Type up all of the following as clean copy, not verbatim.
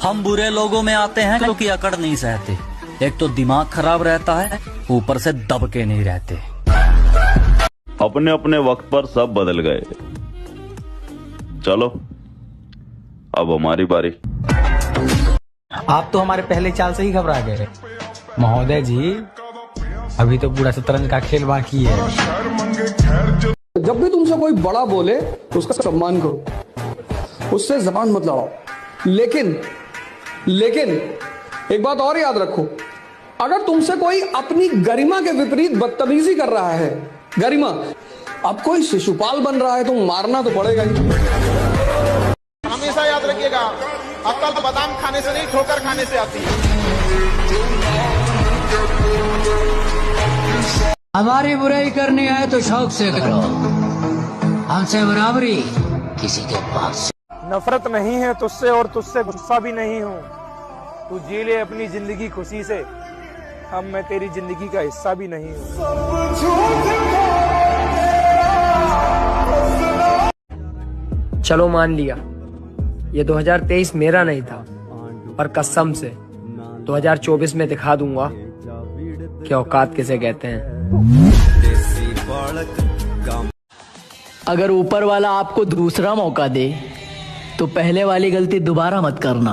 हम बुरे लोगों में आते हैं क्योंकि अकड़ नहीं सहते। एक तो दिमाग खराब रहता है, ऊपर से दबके नहीं रहते। अपने अपने वक्त पर सब बदल गए, चलो अब हमारी बारी। आप तो हमारे पहले चाल से ही घबरा गए महोदय जी, अभी तो पूरा शतरंज का खेल बाकी है। जब भी तुमसे कोई बड़ा बोले तो उसका सम्मान करो, उससे जबान मत लड़ाओ। लेकिन एक बात और याद रखो, अगर तुमसे कोई अपनी गरिमा के विपरीत बदतमीजी कर रहा है, गरिमा, अब कोई शिशुपाल बन रहा है तो मारना तो पड़ेगा ही। हमेशा याद रखिएगा, अक्ल तो बादाम खाने से नहीं ठोकर खाने से आती है। हमारी बुराई करनी है तो शौक से करो, हमसे बराबरी किसी के पास। नफरत नहीं है तुझसे और तुझसे गुस्सा भी नहीं हूँ। तू जी ले अपनी जिंदगी खुशी से, अब मैं तेरी जिंदगी का हिस्सा भी नहीं हूँ। चलो मान लिया ये 2023 मेरा नहीं था, पर कसम से 2024 में दिखा दूंगा कि औकात किसे कहते हैं। अगर ऊपर वाला आपको दूसरा मौका दे तो पहले वाली गलती दोबारा मत करना।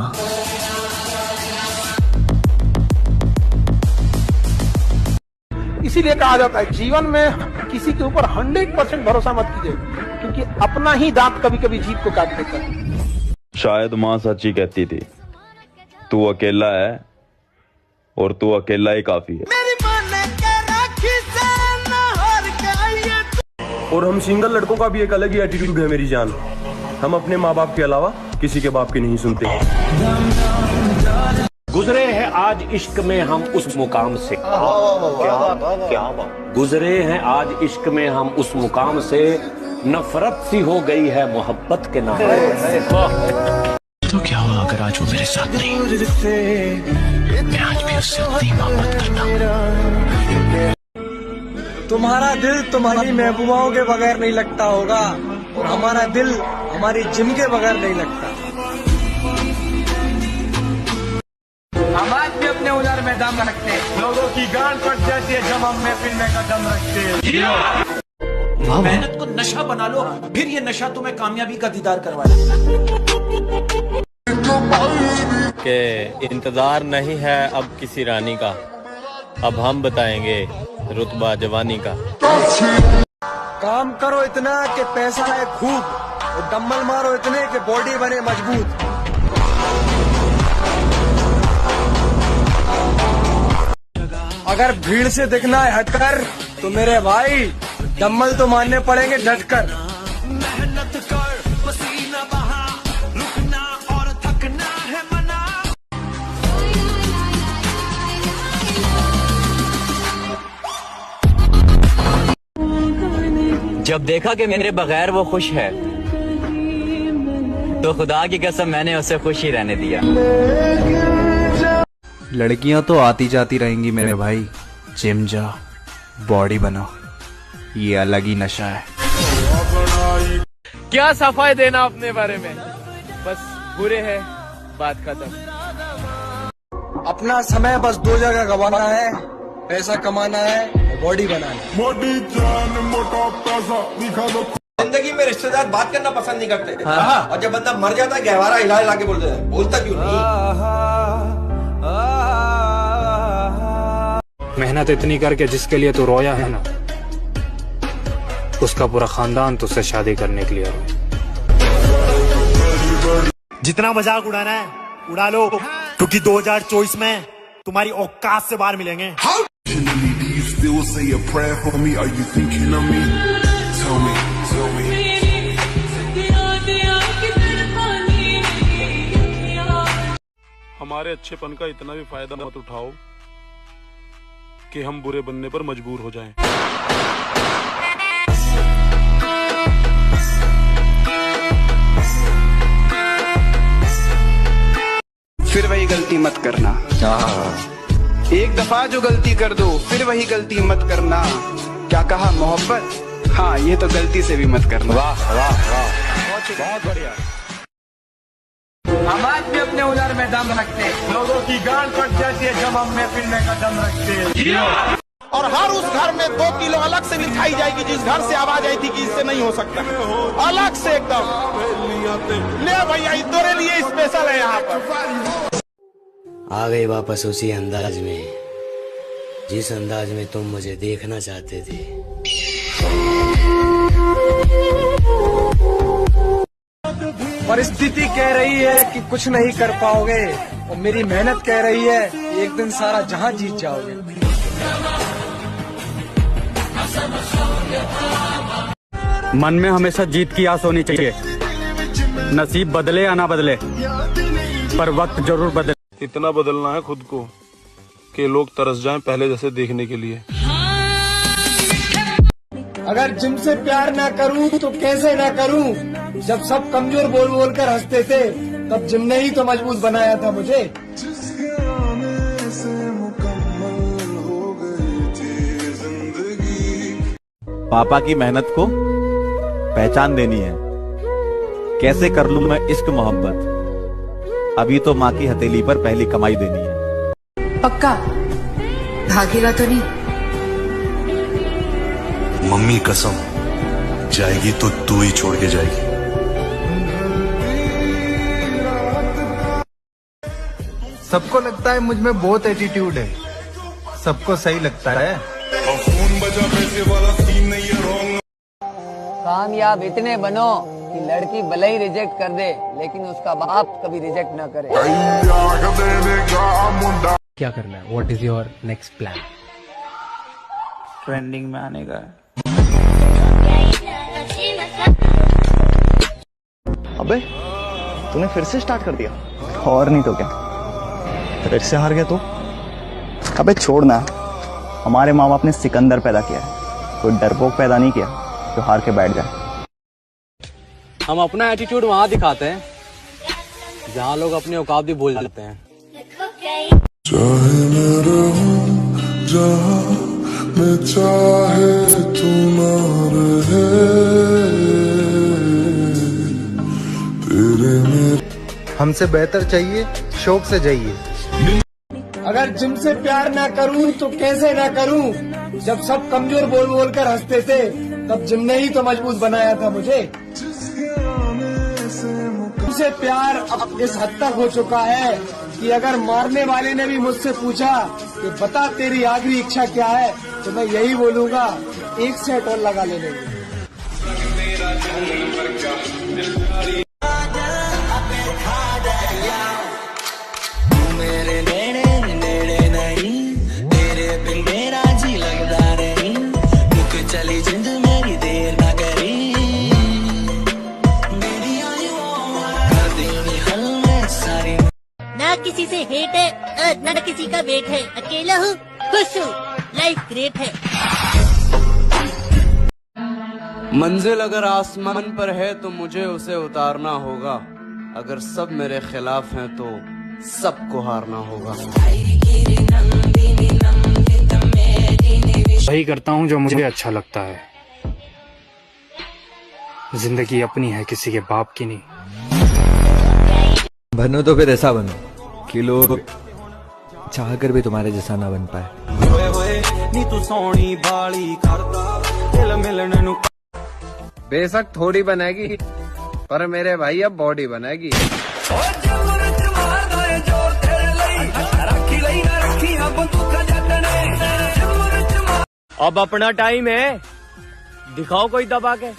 इसीलिए कहा जाता है जीवन में किसी के ऊपर 100% भरोसा मत कीजिए, क्योंकि अपना ही दांत कभी कभी जीभ को काट देता है। शायद माँ सच्ची कहती थी, तू अकेला है और तू अकेला ही काफी है। और हम सिंगल लड़कों का भी एक अलग ही एटीट्यूड है मेरी जान, हम अपने माँ बाप के अलावा किसी के बाप की नहीं सुनते। गुजरे हैं आज इश्क में हम उस मुकाम से, क्या गुजरे हैं आज इश्क में हम उस मुकाम से, नफरत सी हो गई है मोहब्बत के नाम। तो क्या हुआ अगर आज वो मेरे साथ नहीं, मैं आज भी उससे उतनी मोहब्बत करता हूँ। तुम्हारा दिल तुम्हारी महबूबाओं के बगैर नहीं लगता होगा, और हमारा दिल हमारी जिम के बगैर नहीं लगता। हम आज भी अपने औजार में दम रखते हैं, लोगों की गांड कट जाती है जब हम महफिल में कदम रखते हैं। मेहनत को नशा बना लो, फिर ये नशा तुम्हें कामयाबी का दीदार करवाए। के इंतजार नहीं है अब किसी रानी का, अब हम बताएंगे रुतबा जवानी का। काम करो इतना कि पैसा है खूब, और डम्बल मारो इतने कि बॉडी बने मजबूत। अगर भीड़ से दिखना है हटकर तो मेरे भाई डम्बल तो मारने पड़ेंगे डटकर। मेहनत कर, पसीना बहा, रुकना और थकना है मना। जब देखा कि मेरे बगैर वो खुश है, तो खुदा की कसम मैंने उसे खुश ही रहने दिया। लड़कियां तो आती जाती रहेंगी मेरे भाई, जिम जा, बॉडी बना, ये अलग ही नशा है। क्या सफाई देना अपने बारे में, बस बुरे है, बात खत्म। अपना समय बस दो जगह गवाना है, पैसा कमाना है, बॉडी बनाना। मोटी जान मोटा पैसा दिखा दो। जिंदगी में रिश्तेदार बात करना पसंद नहीं करते, और जब बंदा मर जाता है गहवारा हिला हिला के बोलते हैं, बोलता क्यों नहीं? मेहनत इतनी करके जिसके लिए तू रोया है ना, उसका पूरा खानदान तुझसे शादी करने के लिए रोया। जितना मजाक उड़ाना है उड़ा लो, क्योंकि 2024 में तुम्हारी औकात से बाहर मिलेंगे। हमारे अच्छेपन का इतना भी फायदा मत उठाओ कि हम बुरे बनने पर मजबूर हो जाएं। फिर वही गलती मत करना। एक दफा जो गलती कर दो फिर वही गलती मत करना। क्या कहा मोहब्बत? हाँ, ये तो गलती से भी मत करना। वाह वाह वाह, बहुत बढ़िया। हम आज भी अपने हुनर में दम रखते हैं। लोगों की गांड पट जाती है जब हम महफिल में कदम रखते हैं। और हर उस घर में 2 किलो अलग से बिठाई जाएगी जिस घर से आवाज आई थी कि इससे नहीं हो सकता, अलग से एकदम। ले भैया तेरे लिए स्पेशल है यहाँ पर। आ गए वापस उसी अंदाज में, जिस अंदाज में तुम मुझे देखना चाहते थे। परिस्थिति कह रही है कि कुछ नहीं कर पाओगे, और मेरी मेहनत कह रही है कि एक दिन सारा जहां जीत जाओगे। मन में हमेशा जीत की आस होनी चाहिए। नसीब बदले या ना बदले, पर वक्त जरूर बदले। इतना बदलना है खुद को कि लोग तरस जाएं पहले जैसे देखने के लिए। अगर जिम से प्यार ना करूं तो कैसे ना करूं? जब सब कमजोर बोल बोल कर हंसते थे, तब जिम ने ही तो मजबूत बनाया था मुझे। पापा की मेहनत को पहचान देनी है। कैसे कर लूं मैं इश्क मोहब्बत, अभी तो माँ की हथेली पर पहली कमाई देनी है। पक्का भागेगा तो नहीं? मम्मी कसम, जाएगी तो तू ही छोड़ के जाएगी। सबको लगता है मुझ में बहुत एटीट्यूड है, सबको सही लगता है। कामयाब इतने बनो कि लड़की भले ही रिजेक्ट कर दे, लेकिन उसका बाप कभी रिजेक्ट ना करे। क्या करना है? What is your next plan? Trending में आने का है। अबे तूने फिर से स्टार्ट कर दिया, और नहीं तो क्या, फिर से हार गया तू। अबे छोड़ ना, हमारे माँ बाप ने सिकंदर पैदा किया है, कोई डरपोक पैदा नहीं किया जो हार के बैठ जाए। हम अपना एटीट्यूड वहाँ दिखाते हैं जहाँ लोग अपनी औकात भी भूल जाते हैं। चाहे मैं रहूं जहाँ मैं चाहे तू ना रहे, तेरे में हमसे बेहतर चाहिए, शौक से जाइए। अगर जिम से प्यार ना करूं तो कैसे ना करूं? जब सब कमजोर बोल बोल कर हंसते थे, तब जिम ने ही तो मजबूत बनाया था मुझे। तुमसे प्यार अब इस हद तक हो चुका है कि अगर मारने वाले ने भी मुझसे पूछा कि बता तेरी आखिरी इच्छा क्या है, तो मैं यही बोलूंगा, एक सेट और लगा लेने। मेरे नेड़े नेड़े नहीं, तेरे बिन मेरा जी लगता नहीं, रुक चली जिंद मेरी देर ना करी, मेरी आयु कर देनी हल में सारी। ना किसी से हेट है, ना किसी का वेट है, अकेला हूँ, खुश हूँ, लाइफ ग्रेट है। मंजिल अगर आसमान पर है तो मुझे उसे उतारना होगा, अगर सब मेरे खिलाफ हैं तो सबको हारना होगा। वही करता हूँ जो मुझे अच्छा लगता है। जिंदगी अपनी है, किसी के बाप की नहीं। बनो तो फिर ऐसा बनो कि लोग चाह कर भी तुम्हारे जैसा ना बन पाए। बेशक थोड़ी बनेगी, पर मेरे भाई अब बॉडी बनेगी। अब अपना टाइम है, दिखाओ कोई दबा के।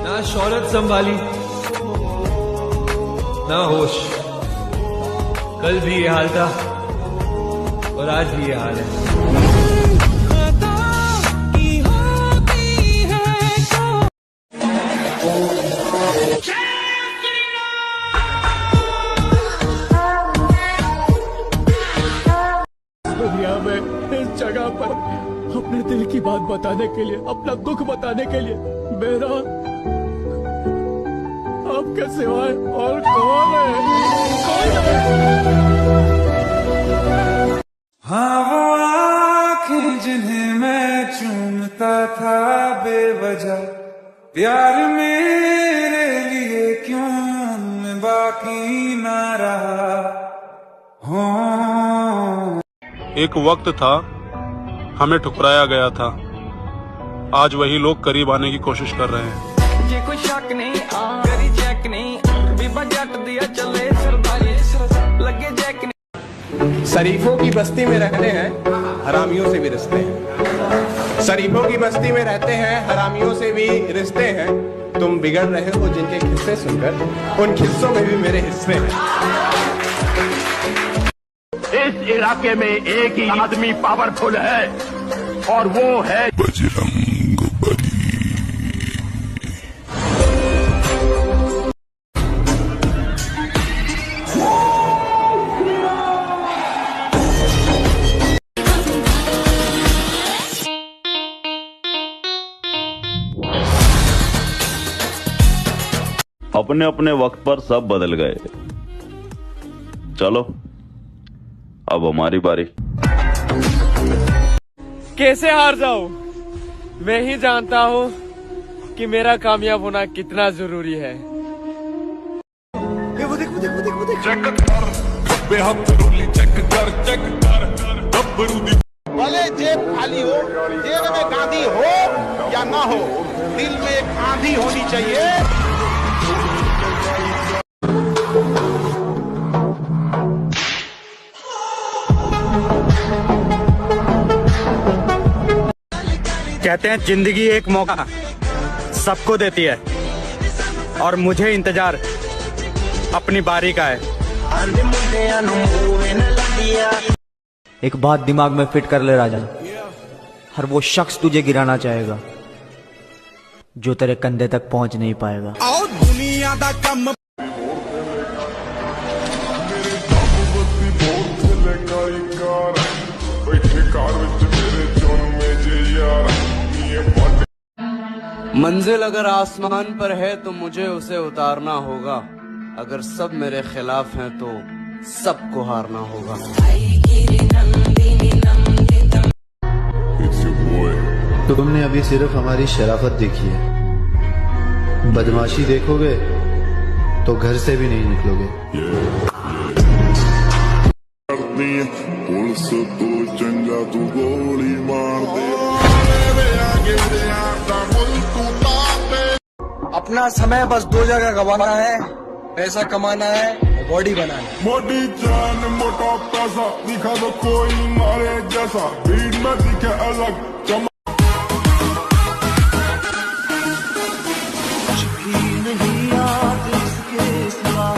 ना शौहरत संभाली ना होश, कल भी ये हाल था और आज भी ये हाल है। दुनिया में इस जगह पर अपने दिल की बात बताने के लिए, अपना दुख बताने के लिए मेरा आपके सिवाय और कौन है? हाँ वो आँखें जिन्हें मैं चूमता था बेवजह, प्यार मेरे लिए क्यों मैं बाकी ना रहा हूँ। एक वक्त था हमें ठुकराया गया था, आज वही लोग करीब आने की कोशिश कर रहे हैं। ये कोई शक नहीं करी चेक नहीं बीबा जट दिया चले सरदारी लगे जैक नहीं। शरीफों की बस्ती में रहते हैं, हरामियों से भी रिश्ते हैं। शरीफों की बस्ती में रहते हैं, हरामियों से भी रिश्ते हैं। तुम बिगड़ रहे हो जिनके किस्से सुनकर, उन किस्सों में भी मेरे हिस्से हैं। इस इलाके में एक ही आदमी पावरफुल है और वो है बजरंग बली। अपने अपने वक्त पर सब बदल गए, चलो अब हमारी बारी। कैसे हार जाऊं? मैं ही जानता हूं कि मेरा कामयाब होना कितना जरूरी है। भले जेब खाली हो, जेब में गांधी हो या ना हो, दिल में एक आंधी होनी चाहिए। कहते हैं जिंदगी एक मौका सबको देती है और मुझे इंतजार अपनी बारी का है। एक बात दिमाग में फिट कर ले राजा, हर वो शख्स तुझे गिराना चाहेगा जो तेरे कंधे तक पहुंच नहीं पाएगा। और दुनिया दा कम मंजिल अगर आसमान पर है तो मुझे उसे उतारना होगा, अगर सब मेरे खिलाफ हैं तो सबको हारना होगा। तुमने अभी सिर्फ हमारी शराफत देखी है, बदमाशी देखोगे तो घर से भी नहीं निकलोगे। पुलिस तो चंगा तू गोली मार दे। अपना समय बस दो जगह गवाना है, पैसा कमाना है, बॉडी बनाना है। मोटी जान मोटा पैसा दिखा दो कोई मारे जैसा, भीड़ में दिखे अलग चमक। नहीं याद इसके सिवा,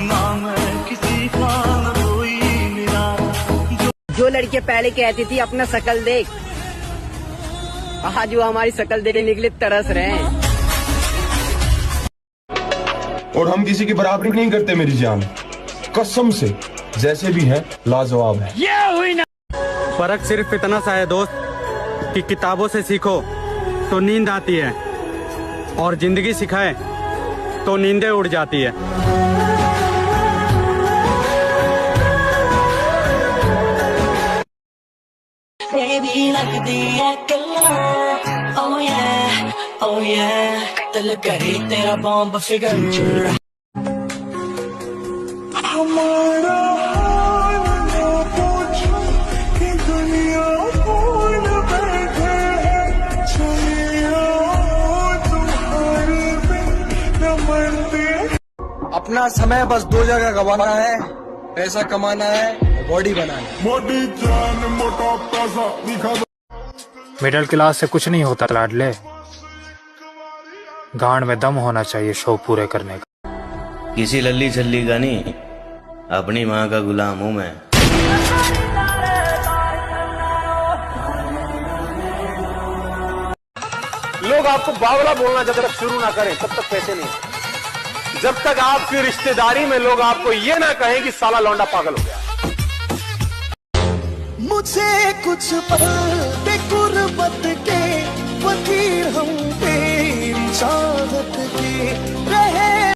ना मैं किसी का न कोई मेरा। जो लड़के पहले कहती थी अपना शकल देख, आज वो हमारी शकल देखने के लिए तरस रहे हैं। और हम किसी की बराबरी नहीं करते मेरी जान, कसम से, जैसे भी है लाजवाब है। ये हुई ना। फर्क सिर्फ इतना सा है दोस्त कि किताबों से सीखो तो नींद आती है और जिंदगी सिखाए तो नींदें उड़ जाती है। बेबी लगदी है कल्ला, oh yeah, oh yeah, दिल करे तेरा बॉम्ब फिगर। हमारा हाल ना पूछो कि दुनिया भूल बैठे है, चलिए तुम्हारे बिन न मरते। अपना समय बस दो जगह गवाना है, पैसा कमाना है, बॉडी बनाना है। मोटी जान मोटा पैसा दिखा दो। मिडिल क्लास से कुछ नहीं होता लाडले, गांड में दम होना चाहिए शौक पूरे करने का। किसी लल्ली छल्ली का नहीं, अपनी माँ का गुलाम हूँ मैं। लोग आपको बावला बोलना जब तक शुरू ना करें तब तक पैसे नहीं। जब तक आपकी रिश्तेदारी में लोग आपको ये ना कहें कि साला लौंडा पागल हो गया। मुझे कुछ पल के गुर्बत के फकीर हम तेरी चाहत के।